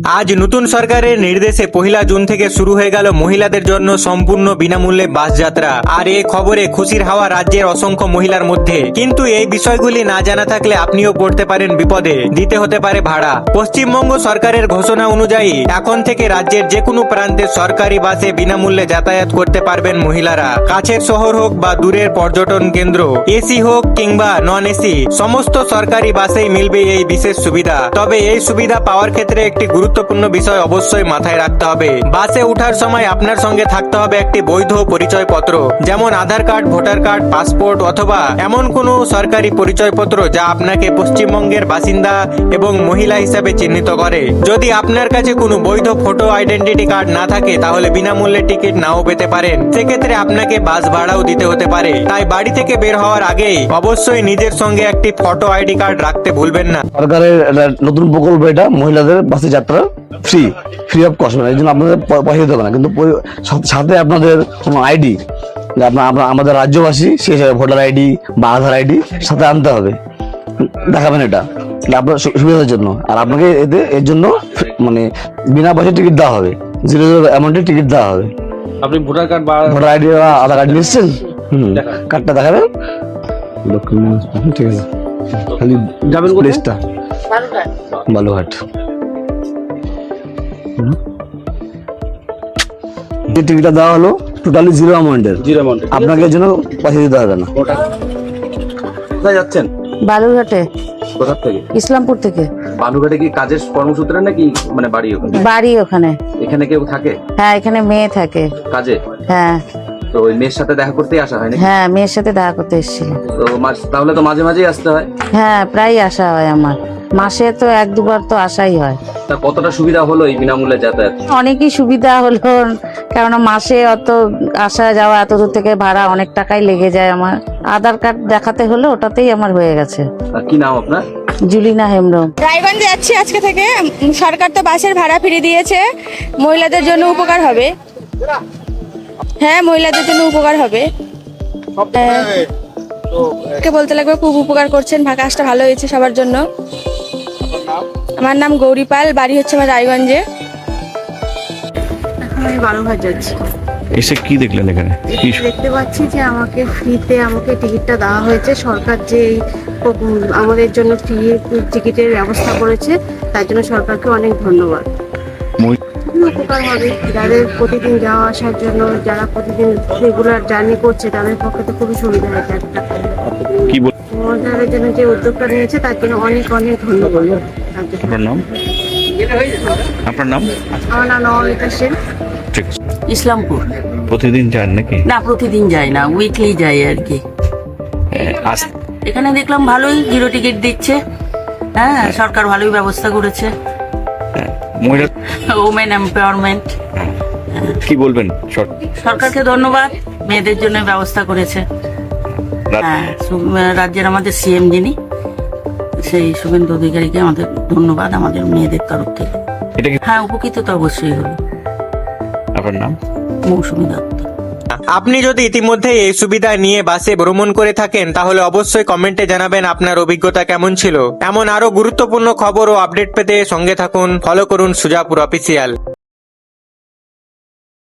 আজ নতুন সরকারের নির্দেশে 1 জুন থেকে শুরু হয়ে গেল মহিলাদের জন্য সম্পূর্ণ বিনামূল্যে বাস যাত্রা। আর এই খবরে খুশির হাওয়া রাজ্যের অসংখ্য মহিলার মধ্যে। কিন্তু এই বিষয়গুলি না জানা থাকলে আপনিও পড়তে পারেন বিপদে, দিতে হতে পারে ভাড়া। পশ্চিমবঙ্গ সরকারের ঘোষণা অনুযায়ী এখন থেকে রাজ্যের যে কোনো প্রান্তে সরকারি বাসে বিনামূল্যে যাতায়াত করতে পারবেন মহিলারা। কাছের শহর হোক বা দূরের পর্যটন কেন্দ্র, এসি হোক কিংবা নন এসি, সমস্ত সরকারি বাসেই মিলবে এই বিশেষ সুবিধা। তবে এই সুবিধা পাওয়ার ক্ষেত্রে একটি গুরুত্বপূর্ণ বিষয় অবশ্যই মাথায় রাখতে হবে। বাসে ওঠার সময় আপনার সঙ্গে থাকতে হবে একটি বৈধ পরিচয় পত্র, যেমন আধার কার্ড, ভোটার কার্ড, পাসপোর্ট অথবা এমন কোনো সরকারি পরিচয়পত্র যা আপনাকে পশ্চিমবঙ্গের বাসিন্দা এবং মহিলা হিসাবে চিহ্নিত করে। যদি আপনার কাছে কোনো বৈধ ফটো আইডেন্টিটি কার্ড না থাকে তাহলে বিনামূল্যে টিকিট নাও পেতে পারেন। সেক্ষেত্রে আপনাকে বাস ভাড়াও দিতে হতে পারে। তাই বাড়ি থেকে বের হওয়ার আগেই অবশ্যই নিজের সঙ্গে একটি ফটো আইডি কার্ড রাখতে ভুলবেন না। সরকারের নতুন প্রকল্প এটা, মহিলাদের বাসে যাত্রা ফ্রি অফ কস্ট, এই জন্য আপনাদের পয়সা দিতে হবে না। কিন্তু সাথে আপনাদের কোনো আইডি, আমাদের রাজ্যবাসী সেই হিসাবে ভোটার আইডি বা আধার আইডি সাথে আনতে হবে, দেখাবেন। এটা আপনার সুবিধার জন্য। আর আপনাকে এর জন্য মানে বিনা পয়সায় টিকিট দেওয়া হবে, 0 অ্যামাউন্টের টিকিট দেওয়া হবে। আপনি ভোটার কার্ড বা ভোটার আইডি বা আধার কার্ড নিচ্ছেন, কার্ডটা দেখাবেন। ঠিক আছে, খালি যাবেন প্লেসটা বালুঘাট। যে টিকিটটা দেওয়া হলো টোটালি 0 অ্যামাউন্টের, আপনাকে এর জন্য পয়সা দিতে হবে না। কোথায় যাচ্ছেন? বালুরঘাটে। কোথা থেকে? ইসলামপুর থেকে। বালুঘাটে কি কাজের কর্মসূত্রে নাকি মানে বাড়ি ওখানে? বাড়ি ওখানে। এখানে কেউ থাকে? হ্যাঁ, এখানে মেয়ে থাকে কাজে। হ্যাঁ। তো ওই মেয়ের সাথে দেখা করতেই আসা হয় নাকি? হ্যাঁ, মেয়ের সাথে দেখা করতে এসেছিল। তো তাহলে তো মাঝে মাঝেই আসতে হয়? হ্যাঁ, প্রায় আসা হয় আমার, মাসে তো 1-2 বার তো আসাই হয়। তা কতটা সুবিধা হলো এই বিনামূল্যে যাতায়াত? অনেকই সুবিধা হলো, কেননা মাসে অত আসা যাওয়া, এত দূর থেকে ভাড়া অনেক টাকাই লেগে যায় আমার। আধার কার্ড দেখাতে হলো, ওটাতেই আমার হয়ে গেছে। কি নাম আপনার? জুলিনা হেমব্রম। রায়গঞ্জে যাচ্ছি আজকে থেকে। সরকার তো বাসের ভাড়া ফিরিয়ে দিয়েছে, মহিলাদের জন্য উপকার হবে। হ্যাঁ, মহিলাদের জন্য উপকার হবে। কে বলতে লাগবে, খুব উপকার করছেন, কাজটা ভালো হয়েছে সবার জন্য। আমার নাম গৌরী পাল, বাড়ি হচ্ছে আমার রায়গঞ্জে। এখন আমি বালুরঘাট যাচ্ছি। এসে কি দেখলেন এখানে? দেখতে পাচ্ছি যে আমাকে ফ্রিতে টিকিটটা দেওয়া হয়েছে। সরকার যে আমাদের জন্য ফ্রি টিকিটের ব্যবস্থা করেছে, তার জন্য সরকারকে অনেক ধন্যবাদ। উপকার হবে যাদের প্রতিদিন যাওয়া আসার জন্য, যারা প্রতিদিন রেগুলার জার্নি করছে তাদের পক্ষে তো খুবই সুবিধা হয়েছে একটা। কি মহিলাদের জন্য যে উদ্যোগটা নিয়েছে তার জন্য অনেক অনেক ধন্যবাদ। আপনার নাম? আপনার নাম? আমার নাম নবনীতা সেন। ঠিক আছে। ইসলামপুর। প্রতিদিন যান নাকি? না, প্রতিদিন যাই না, উইকলি যাই আর কি। এখানে দেখলাম ভালোই 0 টিকিট দিচ্ছে। হ্যাঁ, সরকার ভালোই ব্যবস্থা করেছে। মহিলা ওমেন এম্পাওয়ারমেন্ট। কি বলবেন? সরকারকে ধন্যবাদ, মেয়েদের জন্য ব্যবস্থা করেছে। হ্যাঁ, রাজ্যের আমাদের সিএম যিনি, সেই শুভেন্দু অধিকারীকে আমাদের ধন্যবাদ আমাদের মেয়েদের তরফ থেকে। হ্যাঁ, উপকৃত তো অবশ্যই হলো। আপনার নাম? মৌসুমী দত্ত। আপনি যদি ইতিমধ্যে এই সুবিধা নিয়ে বাসে ভ্রমণ করে থাকেন তাহলে অবশ্যই কমেন্টে জানাবেন আপনার অভিজ্ঞতা কেমন ছিল। এমন আরো গুরুত্বপূর্ণ খবর ও আপডেট পেতে সঙ্গে থাকুন, ফলো করুন সুজাপুর অফিসিয়াল।